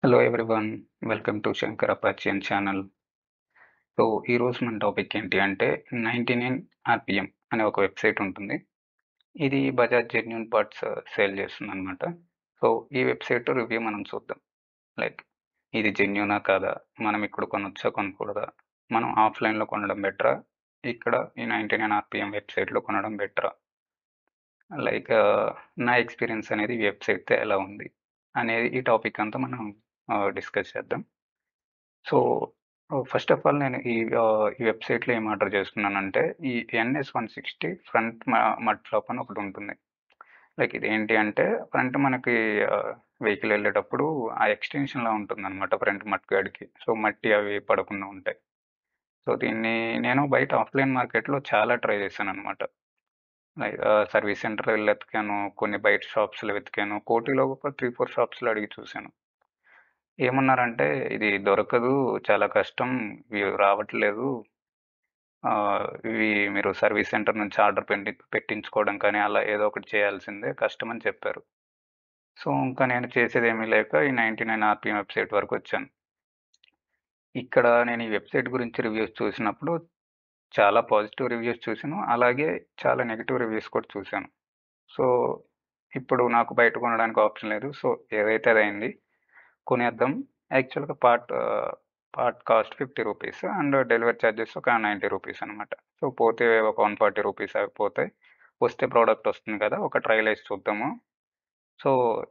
Hello everyone, welcome to Shankar అపాచియన్ channel. So ఈరోజు మన టాపిక్ ఏంటి అంటే 99 ఆర్పిఎం అనే ఒక వెబ్సైట్ ఉంటుంది. ఇది బజాజ్ జెన్యూన్ పార్ట్స్ సేల్ చేస్తుంది అనమాట. సో ఈ వెబ్సైట్ రివ్యూ మనం చూద్దాం. లైక్ ఇది జెన్యూనా కాదా, మనం ఇక్కడ కొనొచ్చా కొనకూడదా, మనం ఆఫ్లైన్లో కొనడం బెటరా, ఇక్కడ ఈ 99 ఆర్పిఎం వెబ్సైట్లో కొనడం బెటరా, లైక్ నా ఎక్స్పీరియన్స్ అనేది ఈ వెబ్సైట్తో ఎలా ఉంది అనేది ఈ టాపిక్ అంతా మనం డిస్కస్ చేద్దాం. సో ఫస్ట్ ఆఫ్ ఆల్ నేను ఈ వెబ్సైట్లో ఏం ఆర్డర్ చేసుకున్నానంటే ఈ NS160 ఫ్రంట్ మడ్ ఫ్లాప్ అని ఒకటి ఉంటుంది. లైక్ ఇది ఏంటి అంటే ఫ్రంట్ మనకి వెహికల్ వెళ్ళేటప్పుడు ఆ ఎక్స్టెన్షన్లా ఉంటుంది అనమాట ఫ్రంట్ మడ్ గార్డ్కి. సో మట్టి అవి పడకుండా ఉంటాయి. సో దీన్ని నేను బయట ఆఫ్లైన్ మార్కెట్లో చాలా ట్రై చేశాను అనమాట. లైక్ సర్వీస్ సెంటర్లో వెళ్ళి వెతికాను, కొన్ని బయట షాప్స్లో వెతికాను, కోటిలో ఒక 3-4 షాప్స్లో అడిగి చూశాను. ఏమన్నారంటే ఇది దొరకదు, చాలా కష్టం, ఇవి రావట్లేదు, ఇవి మీరు సర్వీస్ సెంటర్ నుంచి ఆర్డర్ పెట్టించుకోవడం కానీ అలా ఏదో ఒకటి చేయాల్సిందే, కష్టం అని చెప్పారు. సో ఇంకా నేను చేసేది ఏమీ లేక ఈ 99 ఆర్పిఎం వెబ్సైట్ వరకు వచ్చాను. ఇక్కడ నేను ఈ వెబ్సైట్ గురించి రివ్యూస్ చూసినప్పుడు చాలా పాజిటివ్ రివ్యూస్ చూసాను, అలాగే చాలా నెగిటివ్ రివ్యూస్ కూడా చూశాను. సో ఇప్పుడు నాకు బయట కొనడానికి ఆప్షన్ లేదు. సో ఏదైతే అదైంది, కొనేద్దాం. యాక్చువల్గా part cost 50 rupees and delivery charges ఒక 90 రూపీస్ అనమాట. సో పోతే ఒక 140 రూపీస్ అవి పోతాయి, వస్తే ప్రోడక్ట్ వస్తుంది కదా, ఒక ట్రయల్ వేసి చూద్దాము. సో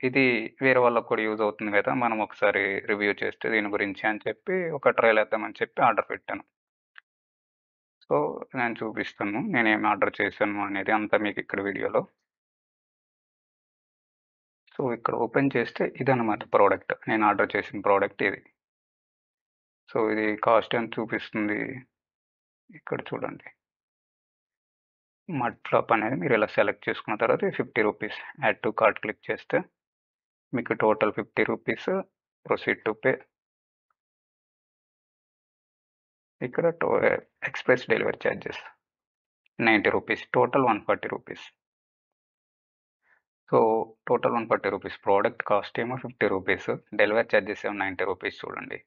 ఇది వేరే వాళ్ళకి కూడా యూజ్ అవుతుంది కదా, మనం ఒకసారి రివ్యూ చేస్తే దీని గురించి అని చెప్పి ఒక ట్రయల్ వేద్దామని చెప్పి ఆర్డర్ పెట్టాను. సో నేను చూపిస్తాను నేనేమి ఆర్డర్ చేశాను అనేది అంతా మీకు ఇక్కడ వీడియోలో. సో ఇక్కడ ఓపెన్ చేస్తే ఇదన్నమాట ప్రోడక్ట్, నేను ఆర్డర్ చేసిన ప్రోడక్ట్ ఇది. సో ఇది కాస్ట్ ఎంత చూపిస్తుంది ఇక్కడ చూడండి. మడ్ ఫ్లాప్ అనేది మీరు ఇలా సెలెక్ట్ చేసుకున్న తర్వాత 50 rupees add to cart click చేస్తే మీకు total 50 rupees, proceed to pay. ఇక్కడ express delivery charges 90 rupees, total 140 rupees. So total 140 rupees, product cost ఏమో 50 రూపీస్, డెలివరీ ఛార్జెస్ ఏమో 90 రూపీస్. చూడండి,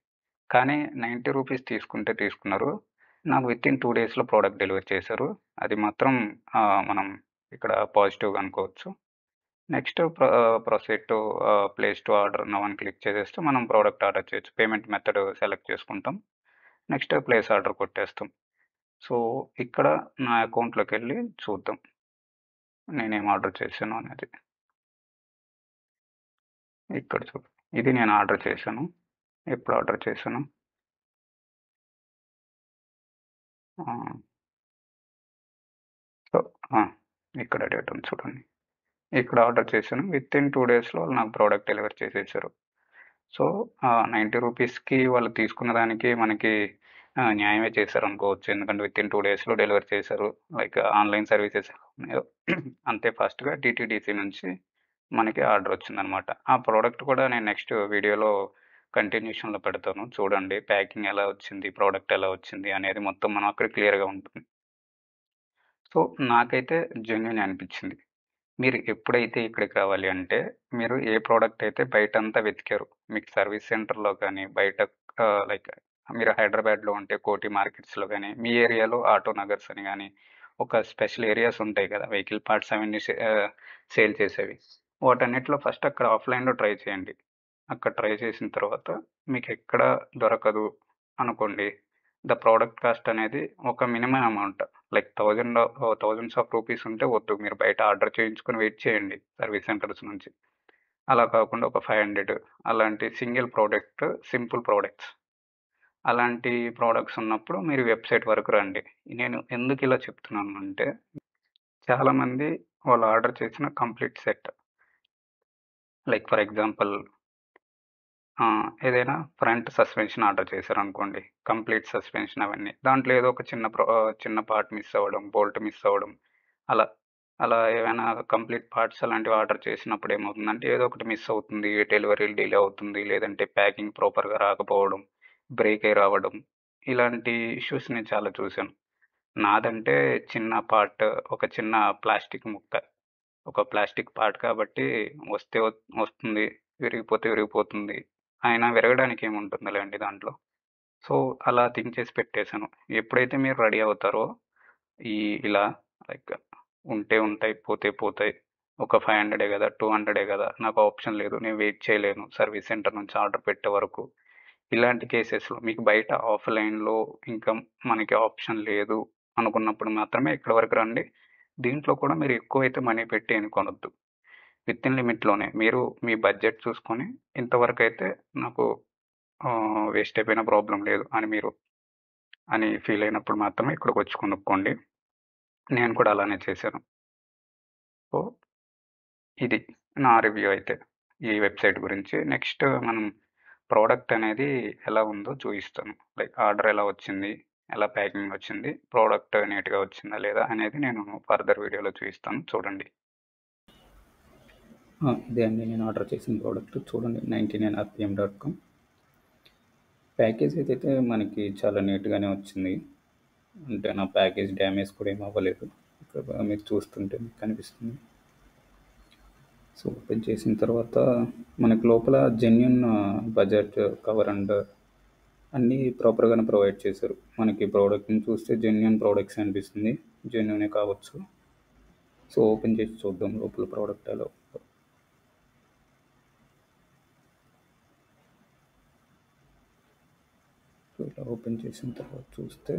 కానీ 90 రూపీస్ తీసుకున్నారు, నాకు వితిన్ 2 డేస్లో ప్రోడక్ట్ డెలివరీ చేశారు. అది మాత్రం మనం ఇక్కడ పాజిటివ్గా అనుకోవచ్చు. Next proceed to place to order now అని క్లిక్ చేసేస్తే మనం ప్రోడక్ట్ ఆర్డర్ చేయొచ్చు. పేమెంట్ మెథడ్ సెలెక్ట్ చేసుకుంటాం, నెక్స్ట్ ప్లేస్ ఆర్డర్ కొట్టేస్తాం. సో ఇక్కడ నా అకౌంట్లోకి వెళ్ళి చూద్దాం నేనేం ఆర్డర్ చేశాను అనేది. ఇక్కడ ఇది నేను ఆర్డర్ చేశాను. ఎప్పుడు ఆర్డర్ చేశాను, సో ఇక్కడ డేట్ ఉంది చూడండి. ఇక్కడ ఆర్డర్ చేశాను, వితిన్ 2 డేస్లో నాకు ప్రోడక్ట్ డెలివరీ చేసేసారు. సో 90 రూపీస్కి వాళ్ళు తీసుకున్న దానికి మనకి న్యాయమే చేశారు అనుకోవచ్చు. ఎందుకంటే వితిన్ 2 డేస్లో డెలివరీ చేశారు. లైక్ ఆన్లైన్ సర్వీసెస్ ఉన్నాయో అంతే ఫాస్ట్గా టీటీడీసీ నుంచి మనకి ఆర్డర్ వచ్చిందనమాట. ఆ ప్రోడక్ట్ కూడా నేను నెక్స్ట్ వీడియోలో కంటిన్యూషన్లో పెడతాను, చూడండి ప్యాకింగ్ ఎలా వచ్చింది, ప్రోడక్ట్ ఎలా వచ్చింది అనేది మొత్తం మనం అక్కడ క్లియర్గా ఉంటుంది. సో నాకైతే జెన్యూన్ అనిపించింది. మీరు ఎప్పుడైతే ఇక్కడికి రావాలి అంటే, మీరు ఏ ప్రోడక్ట్ అయితే బయటంతా వెతికారు, మీకు సర్వీస్ సెంటర్లో కానీ బయట లైక్ మీరు హైదరాబాద్లో ఉంటే కోటి మార్కెట్స్లో కానీ, మీ ఏరియాలో ఆటో నగర్స్ అని కానీ ఒక స్పెషల్ ఏరియాస్ ఉంటాయి కదా వెహికల్ పార్ట్స్ అవన్నీ సేల్ చేసేవి. వాటన్నిటిలో ఫస్ట్ అక్కడ ఆఫ్లైన్లో ట్రై చేయండి. అక్కడ ట్రై చేసిన తర్వాత మీకు ఎక్కడ దొరకదు అనుకోండి, ద ప్రోడక్ట్ కాస్ట్ అనేది ఒక minimum amount, like thousands of rupees ఉంటే వద్దు, మీరు బయట ఆర్డర్ చేయించుకొని వెయిట్ చేయండి సర్వీస్ సెంటర్స్ నుంచి. అలా కాకుండా ఒక 500 అలాంటి సింగిల్ ప్రోడక్ట్, సింపుల్ ప్రోడక్ట్స్, అలాంటి ప్రోడక్ట్స్ ఉన్నప్పుడు మీరు వెబ్సైట్ వరకు రండి. నేను ఎందుకు ఇలా చెప్తున్నాను అంటే, చాలామంది వాళ్ళు ఆర్డర్ చేసిన complete set, like for example ఏదైనా ఫ్రంట్ సస్పెన్షన్ ఆర్డర్ చేశారనుకోండి, కంప్లీట్ సస్పెన్షన్ అవన్నీ, దాంట్లో ఏదో ఒక చిన్న పార్ట్ మిస్ అవ్వడం, బోల్ట్ మిస్ అవ్వడం, అలా అలా ఏవైనా కంప్లీట్ పార్ట్స్ అలాంటివి ఆర్డర్ చేసినప్పుడు ఏమవుతుందంటే ఏదో ఒకటి మిస్ అవుతుంది, డెలివరీ డిలే అవుతుంది, లేదంటే ప్యాకింగ్ ప్రాపర్గా రాకపోవడం, బ్రేక్ అయి రావడం, ఇలాంటి ఇష్యూస్ నేను చాలా చూశాను. నాదంటే చిన్న పార్ట్, ఒక చిన్న ప్లాస్టిక్ ముక్క, ఒక ప్లాస్టిక్ పార్ట్ కాబట్టి వస్తే వస్తుంది, విరిగిపోతే విరిగిపోతుంది, ఆయన విరగడానికి ఏముంటుందిలేండి దాంట్లో. సో, అలా థింక్ చేసి పెట్టేసాను. ఎప్పుడైతే మీరు రెడీ అవుతారో ఇలా లైక్ ఉంటే ఉంటాయి, పోతే పోతాయి. ఒక 500 కదా, 200 కదా, నాకు ఆప్షన్ లేదు. నేను వెయిట్ చేయలేను సర్వీస్ సెంటర్ నుంచి ఆర్డర్ పెట్టే వరకు. ఇలాంటి కేసెస్‌లో మీకు బయట ఆఫ్‌లైన్‌లో ఇంకా మనకి ఆప్షన్ లేదు అనుకున్నప్పుడు మాత్రమే ఇక్కడి వరకు రండి. దీంట్లో కూడా మీరు ఎక్కువైతే మనీ పెట్టి ఏమి కొనొద్దు. వితిన్ లిమిట్‌లోనే మీరు మీ బడ్జెట్ చూసుకొని ఇంతవరకైతే నాకు వేస్ట్ అయిపోయినా ప్రాబ్లమ్ లేదు అని ఫీల్ అయినప్పుడు మాత్రమే ఇక్కడికొచ్చి కొనుక్కోండి. నేను కూడా అలానే చేశాను. సో, ఇది నా రివ్యూ అయితే ఈ వెబ్‌సైట్ గురించి. నెక్స్ట్ మనం ప్రోడక్ట్ అనేది ఎలా ఉందో చూయిస్తాను. లైక్ ఆర్డర్ ఎలా వచ్చింది, ఎలా ప్యాకింగ్ వచ్చింది, ప్రోడక్ట్ నీట్‌గా వచ్చిందా లేదా అనేది నేను ఫర్దర్ వీడియోలో చూయిస్తాను చూడండి. ఇదే అండి నేను ఆర్డర్ చేసిన ప్రోడక్ట్ చూడండి 99rpm.com. ప్యాకేజ్ అయితే మనకి చాలా నీట్‌గానే వచ్చింది. అంటే నా ప్యాకేజ్ డ్యామేజ్ కూడా ఏమి అవ్వలేదు. ఇక్కడ మీరు చూస్తుంటే మీకు కనిపిస్తుంది. సో, ఓపెన్ చేసిన తర్వాత మనకు లోపల జెన్యూన్ బడ్జెట్ కవర్ అండ్ అన్నీ ప్రాపర్‌గానే ప్రొవైడ్ చేశారు. మనకి ప్రోడక్ట్‌ని చూస్తే జెన్యూన్ ప్రోడక్ట్స్ అనిపిస్తుంది. జెన్యూనే కావచ్చు. సో, ఓపెన్ చేసి చూద్దాం లోపల ప్రోడక్ట్ ఎలా ఉందో. సో, ఇలా ఓపెన్ చేసిన తర్వాత చూస్తే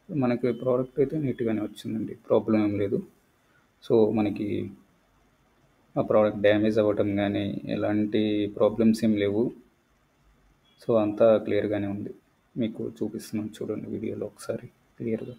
మనకి ప్రోడక్ట్ అయితే నీట్‌గానే వచ్చిందండి. ప్రాబ్లమ్ ఏం లేదు. సో, మనకి ఆ ప్రోడక్ట్ డ్యామేజ్ అవ్వటం గానీ ఎలాంటి ప్రాబ్లమ్స్ ఏం లేవు. సో, అంతా క్లియర్‌గానే ఉంది. మీకు చూపిస్తున్నాను చూడండి వీడియోలో ఒకసారి క్లియర్‌గా.